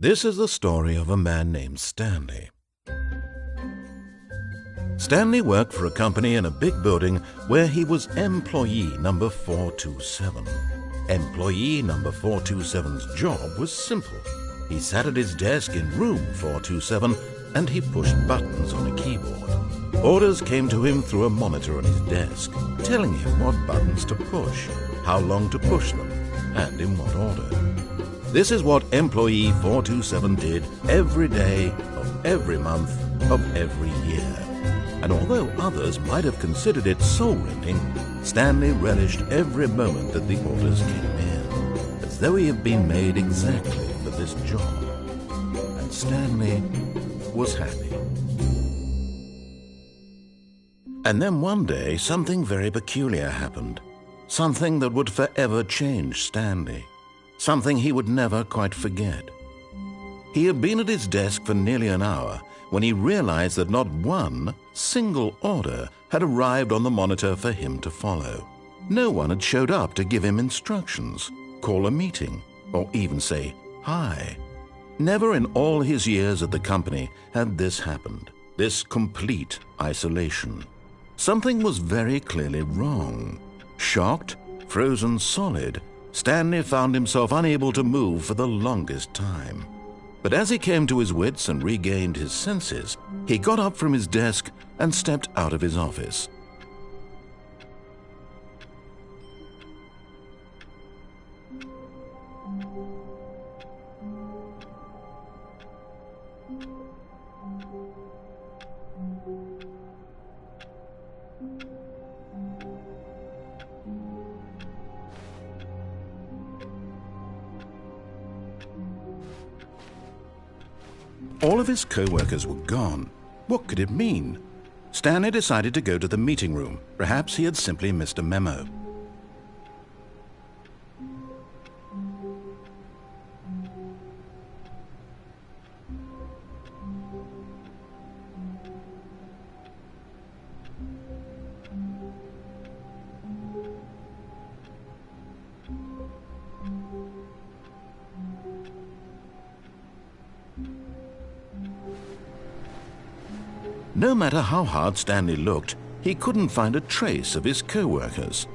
This is the story of a man named Stanley. Stanley worked for a company in a big building where he was employee number 427. Employee number 427's job was simple. He sat at his desk in room 427 and he pushed buttons on a keyboard. Orders came to him through a monitor on his desk, telling him what buttons to push, how long to push them, and in what order. This is what employee 427 did every day of every month of every year. And although others might have considered it soul-rending, Stanley relished every moment that the orders came in, as though he had been made exactly for this job. And Stanley was happy. And then one day, something very peculiar happened. Something that would forever change Stanley. Something he would never quite forget. He had been at his desk for nearly an hour when he realized that not one single order had arrived on the monitor for him to follow. No one had showed up to give him instructions, call a meeting, or even say hi. Never in all his years at the company had this happened, this complete isolation. Something was very clearly wrong. Shocked, frozen solid, Stanley found himself unable to move for the longest time. But as he came to his wits and regained his senses, he got up from his desk and stepped out of his office. All of his co-workers were gone. What could it mean? Stanley decided to go to the meeting room. Perhaps he had simply missed a memo. No matter how hard Stanley looked, he couldn't find a trace of his co-workers.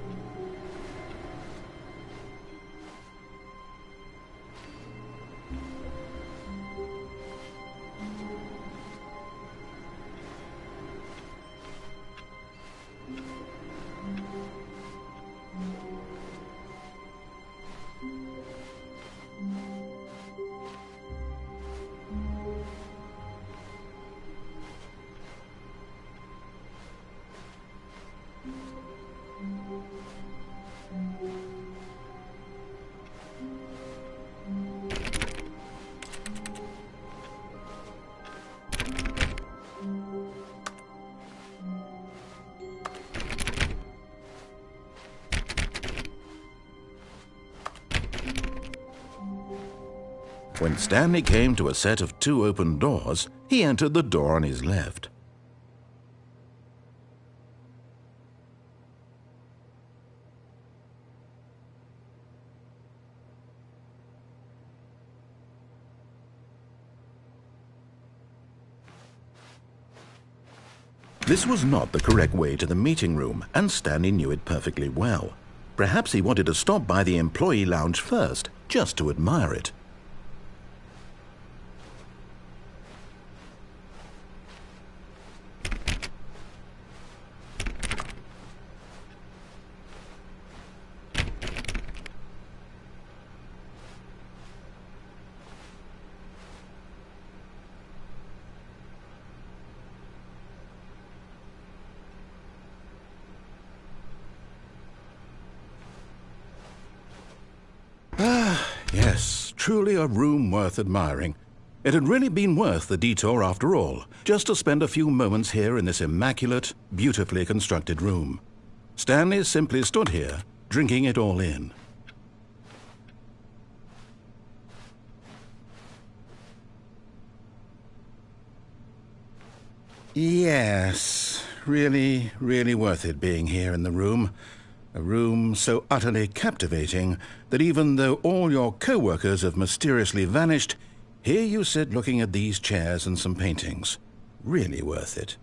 When Stanley came to a set of 2 open doors, he entered the door on his left. This was not the correct way to the meeting room, and Stanley knew it perfectly well. Perhaps he wanted to stop by the employee lounge first, just to admire it. Yes, truly a room worth admiring. It had really been worth the detour after all, just to spend a few moments here in this immaculate, beautifully constructed room. Stanley simply stood here, drinking it all in. Yes, really, really worth it being here in the room. A room so utterly captivating that even though all your co-workers have mysteriously vanished, Here you sit looking at these chairs and some paintings. Really worth it.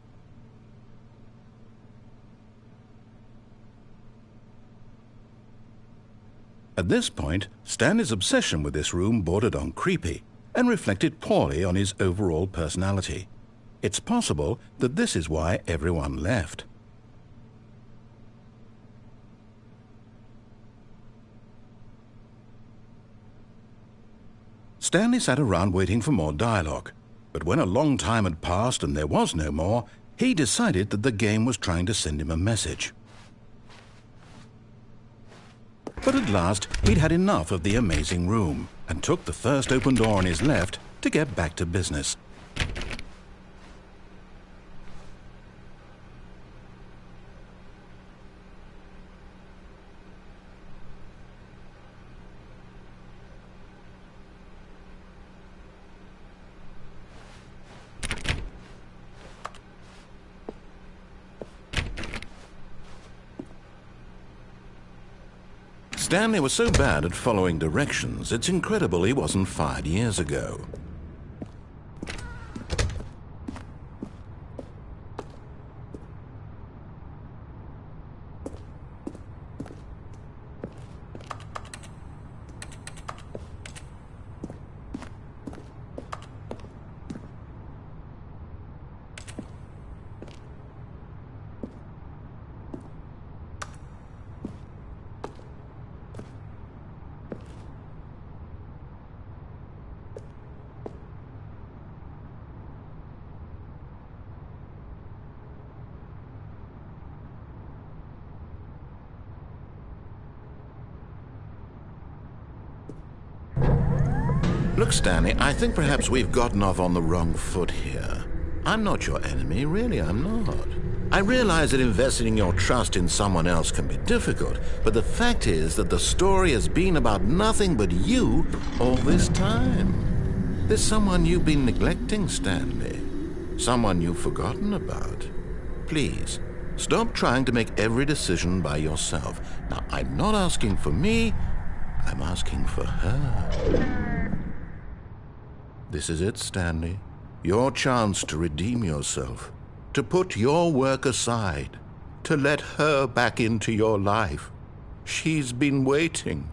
At this point, Stanley's obsession with this room bordered on creepy and reflected poorly on his overall personality. It's possible that this is why everyone left. Stanley sat around waiting for more dialogue, but when a long time had passed and there was no more, he decided that the game was trying to send him a message. But at last, he'd had enough of the amazing room and took the first open door on his left to get back to business. Stanley was so bad at following directions, it's incredible he wasn't fired years ago. Look, Stanley, I think perhaps we've gotten off on the wrong foot here. I'm not your enemy, really, I'm not. I realize that investing your trust in someone else can be difficult, but the fact is that the story has been about nothing but you all this time. There's someone you've been neglecting, Stanley. Someone you've forgotten about. Please, stop trying to make every decision by yourself. Now, I'm not asking for me, I'm asking for her. This is it, Stanley. Your chance to redeem yourself, to put your work aside, to let her back into your life. She's been waiting.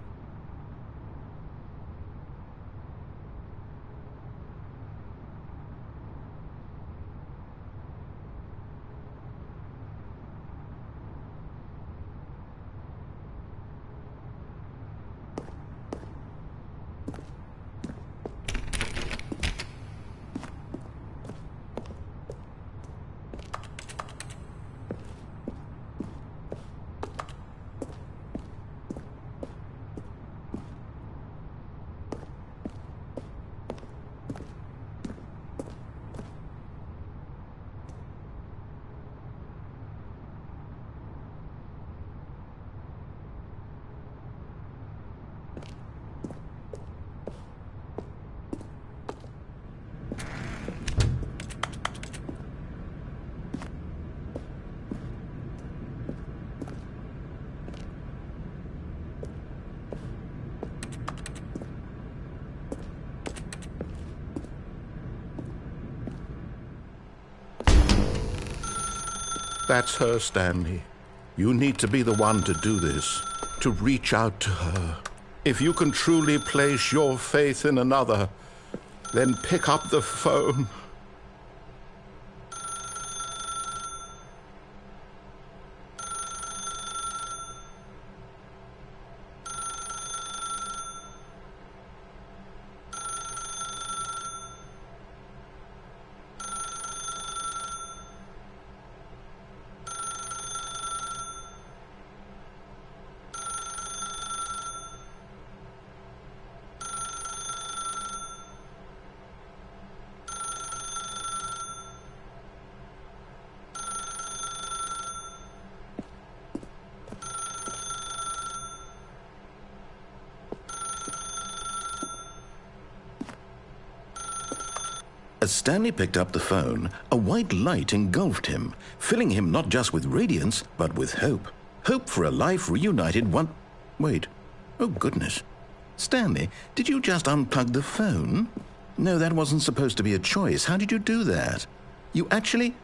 That's her, Stanley. You need to be the one to do this, to reach out to her. If you can truly place your faith in another, then pick up the phone. As Stanley picked up the phone, a white light engulfed him, filling him not just with radiance, but with hope. Hope for a life reunited one... Wait. Oh, goodness. Stanley, did you just unplug the phone? No, that wasn't supposed to be a choice. How did you do that? You actually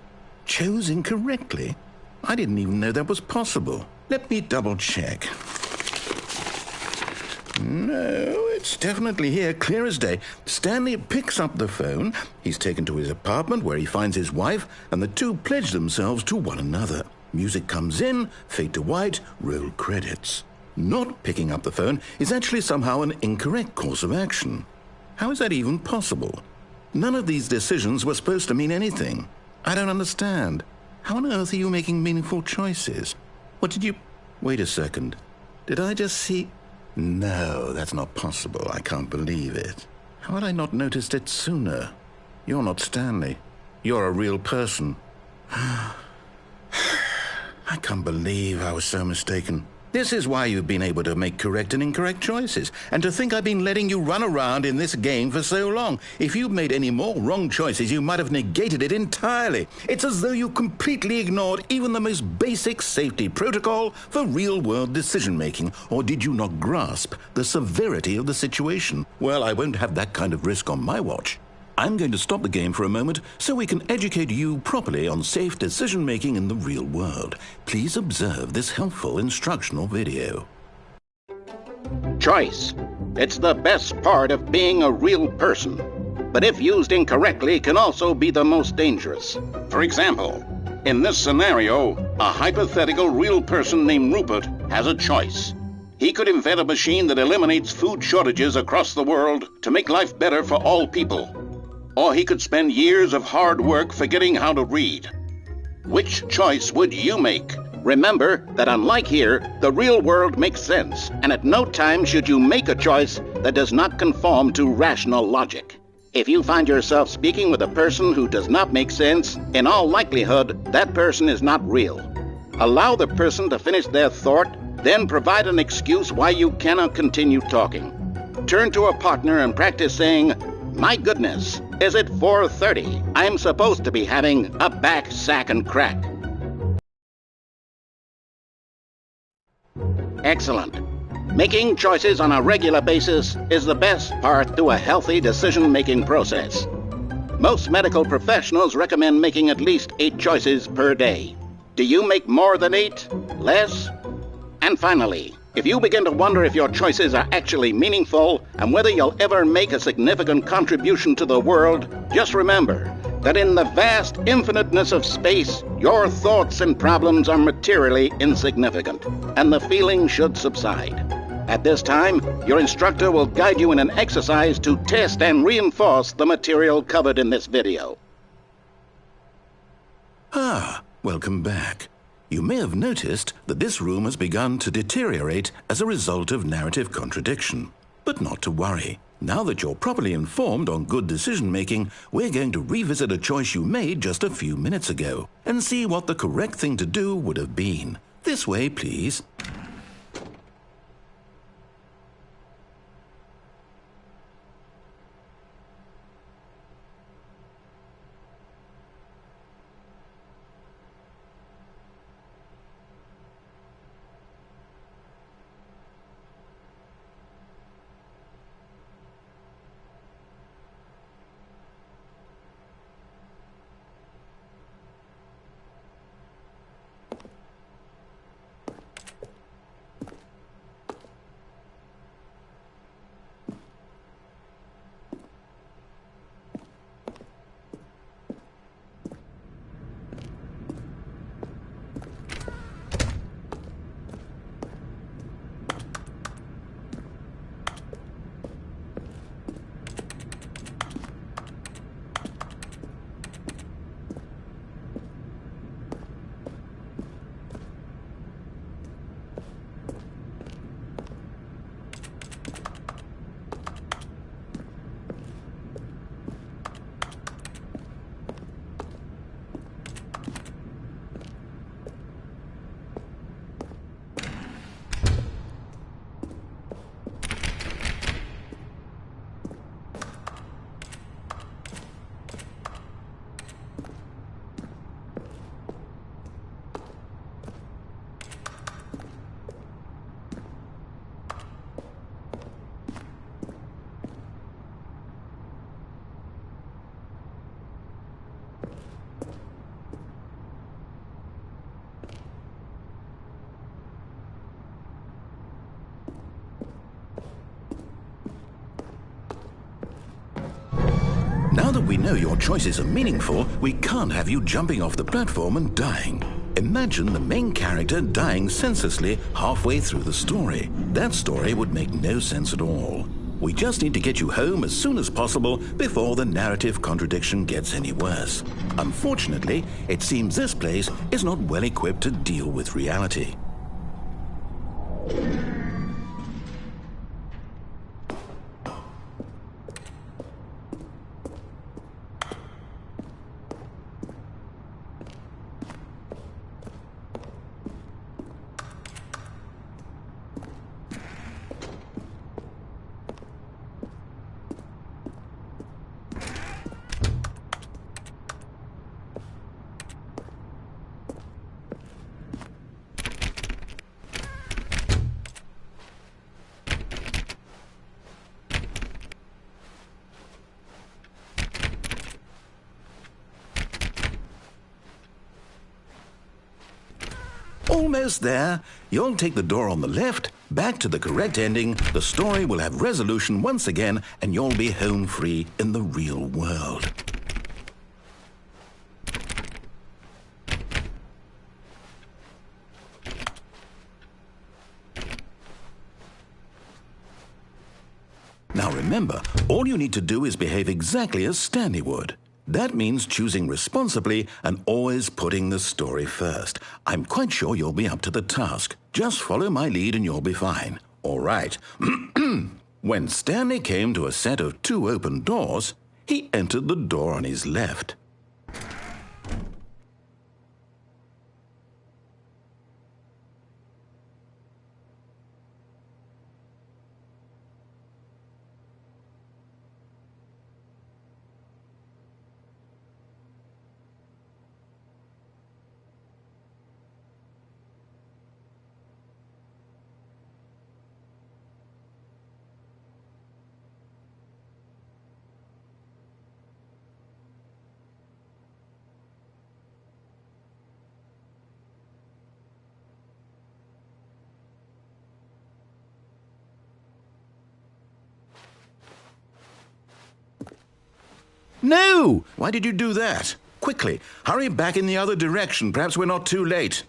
chose incorrectly? I didn't even know that was possible. Let me double check. No, it's definitely here, clear as day. Stanley picks up the phone. He's taken to his apartment where he finds his wife, and the two pledge themselves to one another. Music comes in, fade to white, roll credits. Not picking up the phone is actually somehow an incorrect course of action. How is that even possible? None of these decisions were supposed to mean anything. I don't understand. How on earth are you making meaningful choices? What did you... Wait a second. Did I just see... No, that's not possible. I can't believe it. How had I not noticed it sooner? You're not Stanley. You're a real person. I can't believe I was so mistaken. This is why you've been able to make correct and incorrect choices. And to think I've been letting you run around in this game for so long. If you'd made any more wrong choices, you might have negated it entirely. It's as though you completely ignored even the most basic safety protocol for real-world decision-making. Or did you not grasp the severity of the situation? Well, I won't have that kind of risk on my watch. I'm going to stop the game for a moment so we can educate you properly on safe decision-making in the real world. Please observe this helpful instructional video. Choice. It's the best part of being a real person. But if used incorrectly, can also be the most dangerous. For example, in this scenario, a hypothetical real person named Rupert has a choice. He could invent a machine that eliminates food shortages across the world to make life better for all people. Or he could spend years of hard work forgetting how to read. Which choice would you make? Remember that unlike here, the real world makes sense, and at no time should you make a choice that does not conform to rational logic. If you find yourself speaking with a person who does not make sense, in all likelihood, that person is not real. Allow the person to finish their thought, then provide an excuse why you cannot continue talking. Turn to a partner and practice saying, "My goodness, is it 4:30? I'm supposed to be having a back, sack, and crack." Excellent. Making choices on a regular basis is the best part to a healthy decision-making process. Most medical professionals recommend making at least 8 choices per day. Do you make more than 8? Less? And finally, if you begin to wonder if your choices are actually meaningful and whether you'll ever make a significant contribution to the world, just remember that in the vast infiniteness of space, your thoughts and problems are materially insignificant, and the feeling should subside. At this time, your instructor will guide you in an exercise to test and reinforce the material covered in this video. Welcome back. You may have noticed that this room has begun to deteriorate as a result of narrative contradiction. But not to worry. Now that you're properly informed on good decision-making, we're going to revisit a choice you made just a few minutes ago and see what the correct thing to do would have been. This way, please. that we know your choices are meaningful, we can't have you jumping off the platform and dying. Imagine the main character dying senselessly halfway through the story. That story would make no sense at all. We just need to get you home as soon as possible before the narrative contradiction gets any worse. Unfortunately, it seems this place is not well equipped to deal with reality. Almost there. You'll take the door on the left, back to the correct ending, the story will have resolution once again, and you'll be home free in the real world. Now remember, all you need to do is behave exactly as Stanley would. That means choosing responsibly and always putting the story first. I'm quite sure you'll be up to the task. Just follow my lead and you'll be fine. All right. When Stanley came to a set of 2 open doors, he entered the door on his left. No! Why did you do that? Quickly, hurry back in the other direction. Perhaps we're not too late.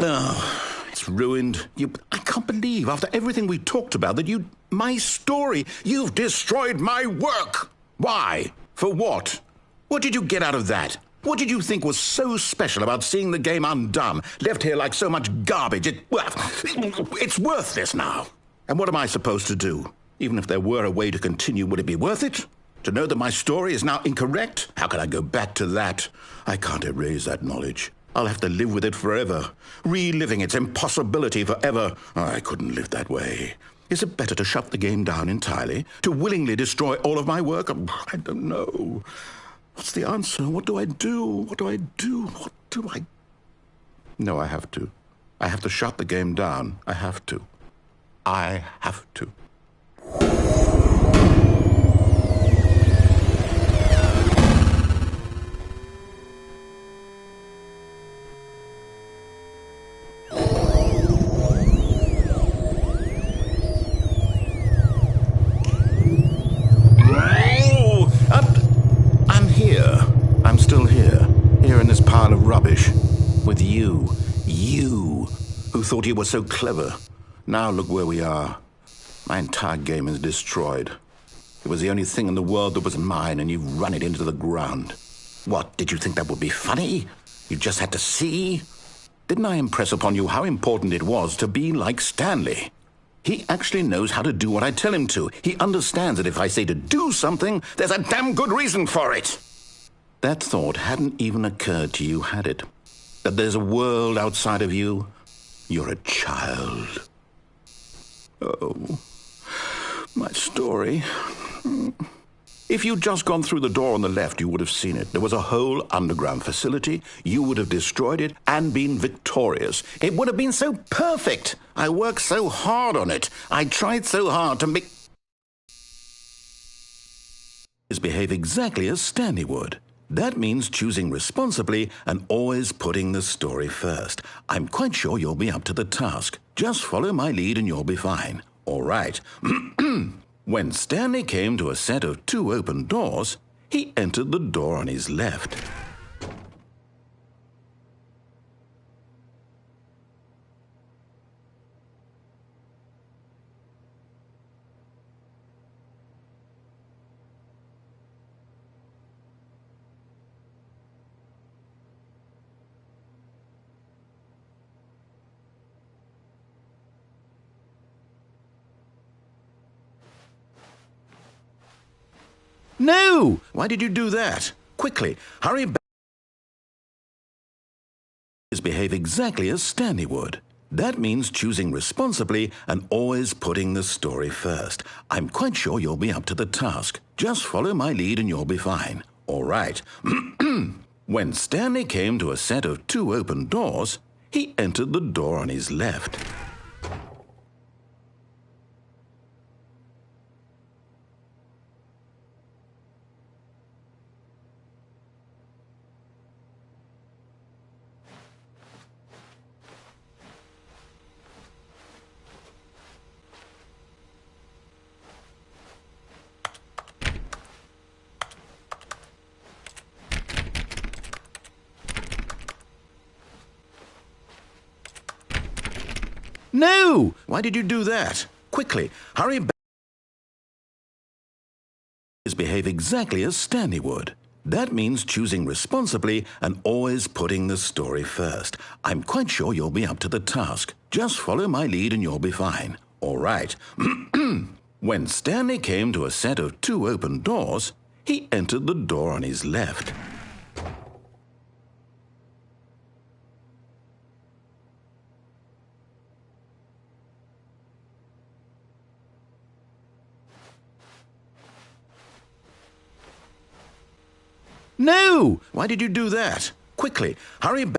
Oh, it's ruined. I can't believe, after everything we talked about, that my story, you've destroyed my work. Why? For what? What did you get out of that? What did you think was so special about seeing the game undone, left here like so much garbage? It's worthless now. And what am I supposed to do? Even if there were a way to continue, would it be worth it? To know that my story is now incorrect? How can I go back to that? I can't erase that knowledge. I'll have to live with it forever, reliving its impossibility forever. I couldn't live that way. Is it better to shut the game down entirely? To willingly destroy all of my work? I don't know. What's the answer? What do I do? What do I do? What do I... No, I have to. I have to shut the game down. I have to. I have to. I'm still here in this pile of rubbish, with you, who thought you were so clever. Now look where we are. My entire game is destroyed. It was the only thing in the world that was mine, and you've run it into the ground. What, did you think that would be funny? You just had to see? Didn't I impress upon you how important it was to be like Stanley? He actually knows how to do what I tell him to. He understands that if I say to do something, there's a damn good reason for it. That thought hadn't even occurred to you, had it? That there's a world outside of you? You're a child. Oh, my story. If you'd just gone through the door on the left, you would have seen it. There was a whole underground facility. You would have destroyed it and been victorious. It would have been so perfect. I worked so hard on it. I tried so hard to make... behave exactly as Stanley would. That means choosing responsibly and always putting the story first. I'm quite sure you'll be up to the task. Just follow my lead and you'll be fine. All right. When Stanley came to a set of 2 open doors, he entered the door on his left. No! Why did you do that? Quickly, hurry back. Behave exactly as Stanley would. That means choosing responsibly and always putting the story first. I'm quite sure you'll be up to the task. Just follow my lead and you'll be fine. All right. When Stanley came to a set of 2 open doors, he entered the door on his left. No! Why did you do that? Quickly, hurry back. Behave exactly as Stanley would. That means choosing responsibly and always putting the story first. I'm quite sure you'll be up to the task. Just follow my lead and you'll be fine. All right. When Stanley came to a set of 2 open doors, he entered the door on his left. No! Why did you do that? Quickly, hurry back.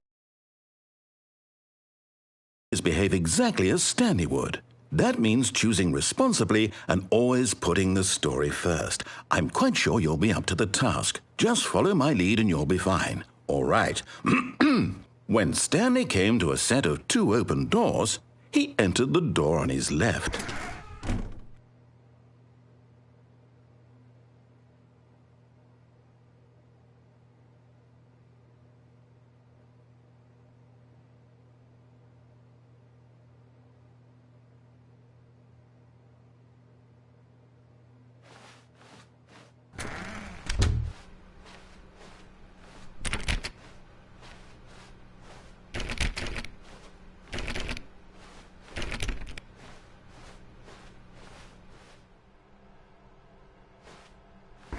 Behave exactly as Stanley would. That means choosing responsibly and always putting the story first. I'm quite sure you'll be up to the task. Just follow my lead and you'll be fine. All right. When Stanley came to a set of 2 open doors, he entered the door on his left.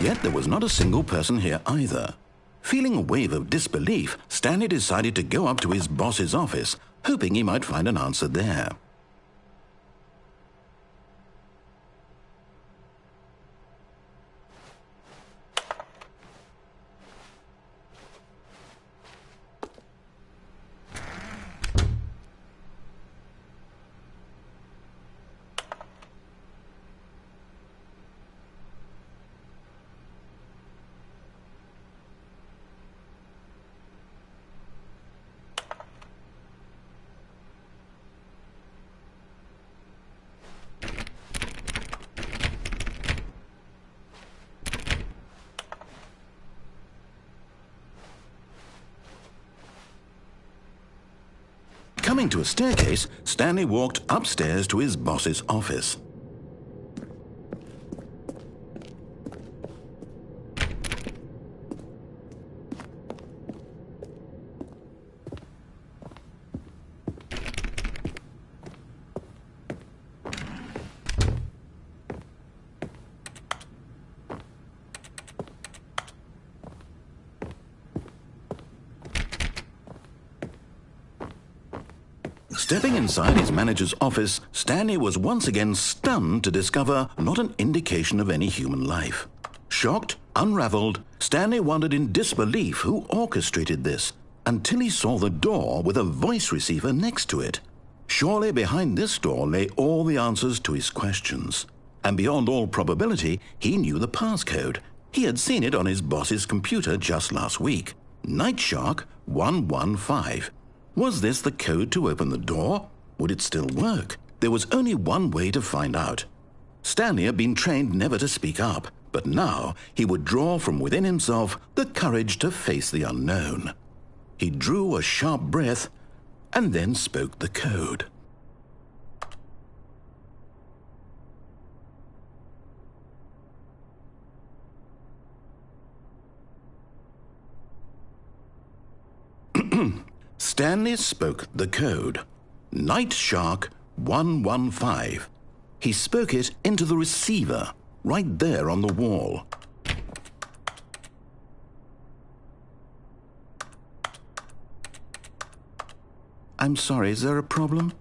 Yet there was not a single person here either. Feeling a wave of disbelief, Stanley decided to go up to his boss's office, hoping he might find an answer there. Coming to a staircase, Stanley walked upstairs to his boss's office. Stepping inside his manager's office, Stanley was once again stunned to discover not an indication of any human life. Shocked, unraveled, Stanley wondered in disbelief who orchestrated this, until he saw the door with a voice receiver next to it. Surely behind this door lay all the answers to his questions. And beyond all probability, he knew the passcode. He had seen it on his boss's computer just last week. Nightshark 115. Was this the code to open the door? Would it still work? There was only one way to find out. Stanley had been trained never to speak up, but now he would draw from within himself the courage to face the unknown. He drew a sharp breath and then spoke the code. Stanley spoke the code. Nightshark 115. He spoke it into the receiver, right there on the wall. I'm sorry, is there a problem?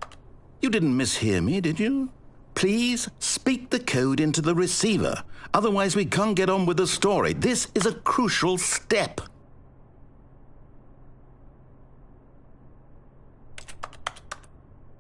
You didn't mishear me, did you? Please speak the code into the receiver. Otherwise we can't get on with the story. This is a crucial step.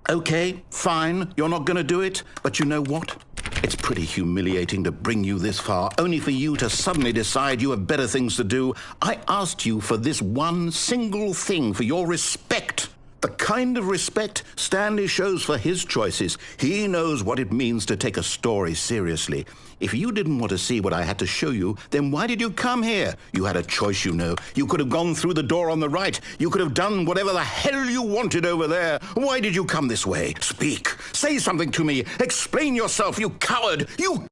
Okay, fine, you're not going to do it, but you know what? It's pretty humiliating to bring you this far, only for you to suddenly decide you have better things to do. I asked you for this one single thing, for your respect. The kind of respect Stanley shows for his choices. He knows what it means to take a story seriously. If you didn't want to see what I had to show you, then why did you come here? You had a choice, you know. You could have gone through the door on the right. You could have done whatever the hell you wanted over there. Why did you come this way? Speak. Say something to me. Explain yourself, you coward. You...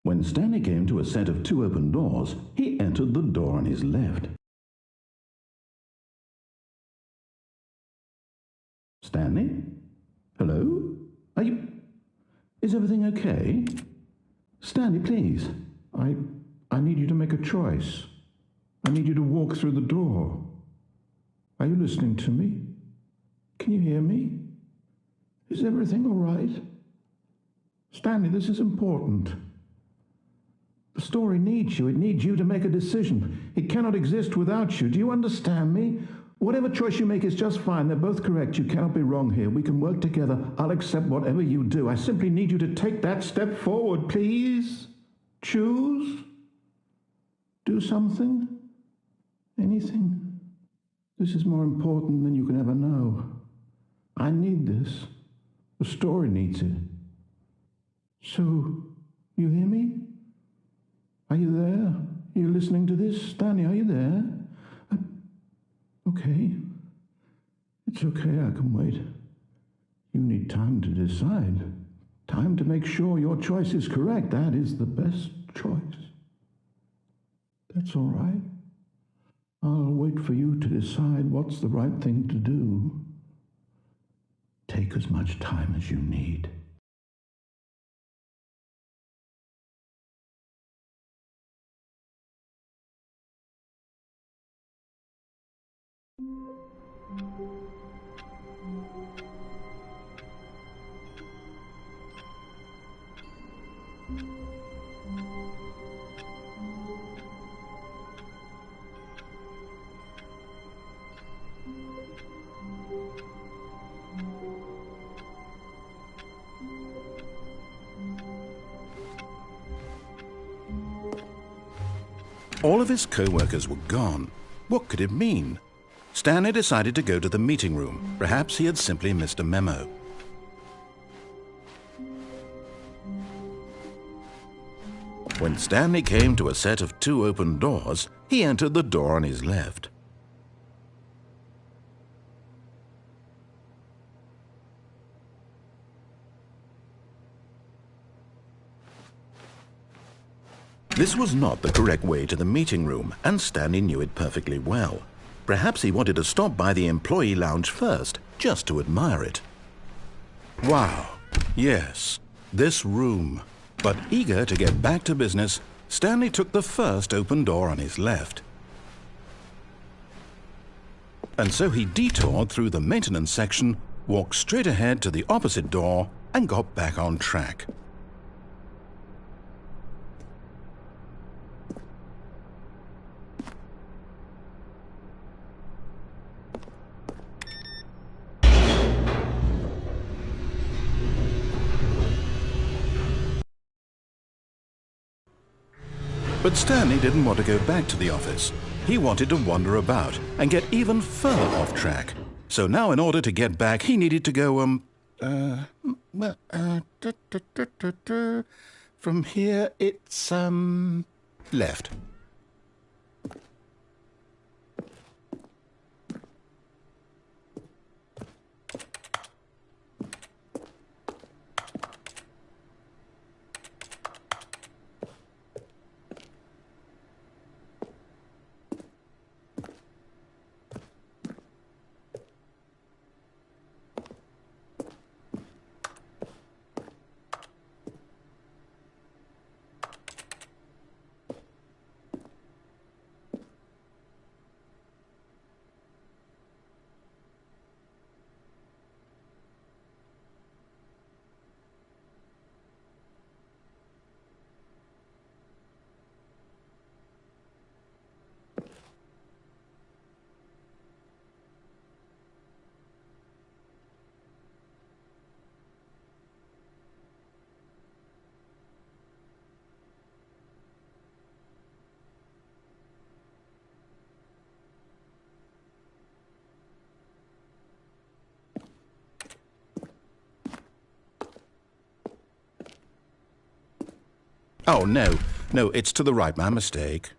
When Stanley came to a set of two open doors, he entered the door on his left. Stanley? Hello? Are you... Is everything okay? Stanley, please. I need you to make a choice. I need you to walk through the door. Are you listening to me? Can you hear me? Is everything all right? Stanley, this is important. The story needs you. It needs you to make a decision. It cannot exist without you. Do you understand me? Whatever choice you make is just fine. They're both correct. You cannot be wrong here. We can work together. I'll accept whatever you do. I simply need you to take that step forward, please. Choose. Do something. Anything. This is more important than you can ever know. I need this. The story needs it. So, you hear me? Are you there? Are you listening to this? Stanley, are you there? Okay. It's okay, I can wait. You need time to decide. Time to make sure your choice is correct. That is the best choice. That's all right. I'll wait for you to decide what's the right thing to do. Take as much time as you need. All of his co-workers were gone. What could it mean? Stanley decided to go to the meeting room. Perhaps he had simply missed a memo. When Stanley came to a set of 2 open doors, he entered the door on his left. This was not the correct way to the meeting room, and Stanley knew it perfectly well. Perhaps he wanted to stop by the employee lounge first, just to admire it. Wow, yes, this room. But eager to get back to business, Stanley took the first open door on his left. And so he detoured through the maintenance section, walked straight ahead to the opposite door, and got back on track. But Stanley didn't want to go back to the office. He wanted to wander about and get even further off track. So now in order to get back, he needed to go, from here it's, left. Oh, no, it's to the right, my mistake.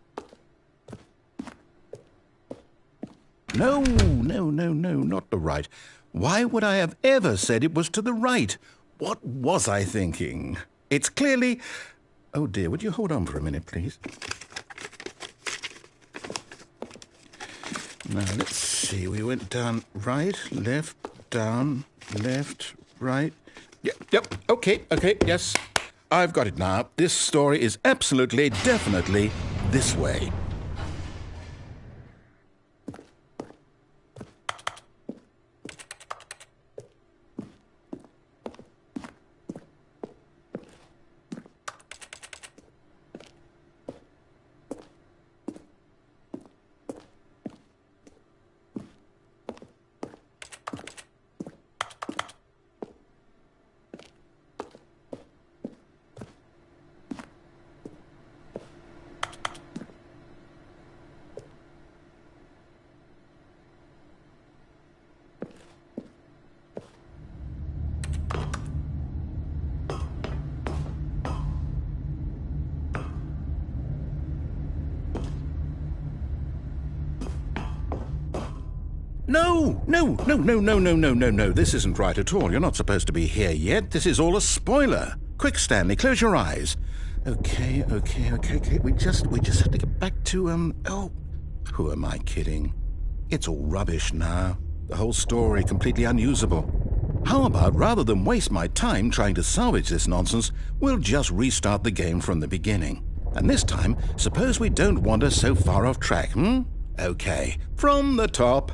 No, not the right. Why would I have ever said it was to the right? What was I thinking? It's clearly... Oh dear, would you hold on for a minute, please? Now, let's see, we went down right, left, down, left, right. Yep, okay, yes. I've got it now. This story is absolutely, definitely this way. No. This isn't right at all. You're not supposed to be here yet. This is all a spoiler. Quick, Stanley, close your eyes. Okay. We just have to get back to, oh, who am I kidding? It's all rubbish now. The whole story completely unusable. How about, rather than waste my time trying to salvage this nonsense, we'll just restart the game from the beginning. And this time, suppose we don't wander so far off track, Okay, from the top.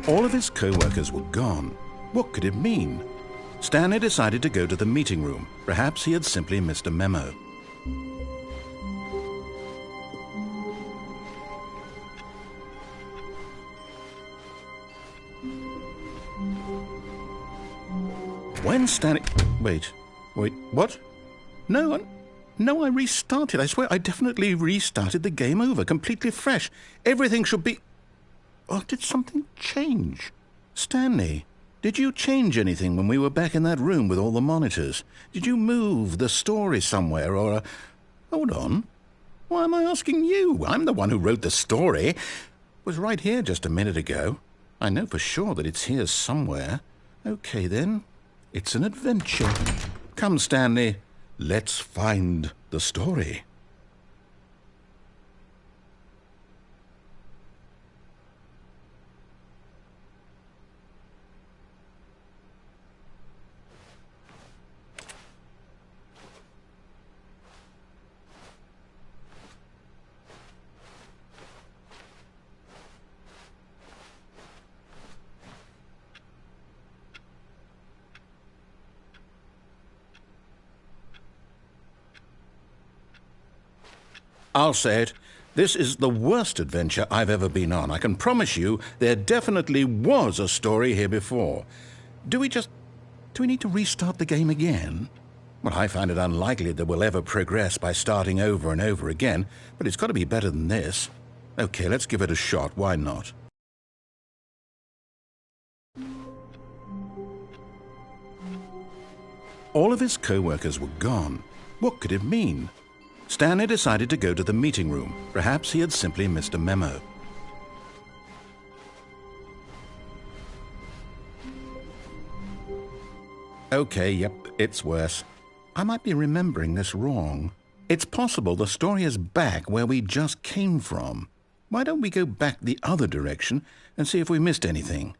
All of his co-workers were gone. What could it mean? Stanley decided to go to the meeting room. Perhaps he had simply missed a memo. When Stanley... Wait, what? No, I restarted. I swear I definitely restarted the game over, completely fresh. Everything should be... Oh, did something change? Stanley, did you change anything when we were back in that room with all the monitors? Did you move the story somewhere or... Hold on. Why am I asking you? I'm the one who wrote the story. It was right here just a minute ago. I know for sure that it's here somewhere. Okay, then. It's an adventure. Come, Stanley. Let's find the story. I'll say it. This is the worst adventure I've ever been on. I can promise you there definitely was a story here before. Do we need to restart the game again? Well, I find it unlikely that we'll ever progress by starting over and over again, but it's got to be better than this. Okay, let's give it a shot. Why not? All of his co-workers were gone. What could it mean? Stanley decided to go to the meeting room. Perhaps he had simply missed a memo. Okay, yep, it's worse. I might be remembering this wrong. It's possible the story is back where we just came from. Why don't we go back the other direction and see if we missed anything?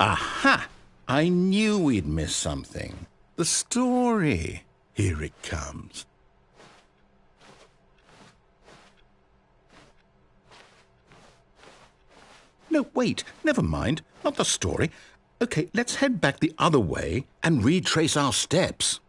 Aha! I knew we'd miss something. The story. Here it comes. No, wait, never mind. Not the story. Okay, let's head back the other way and retrace our steps.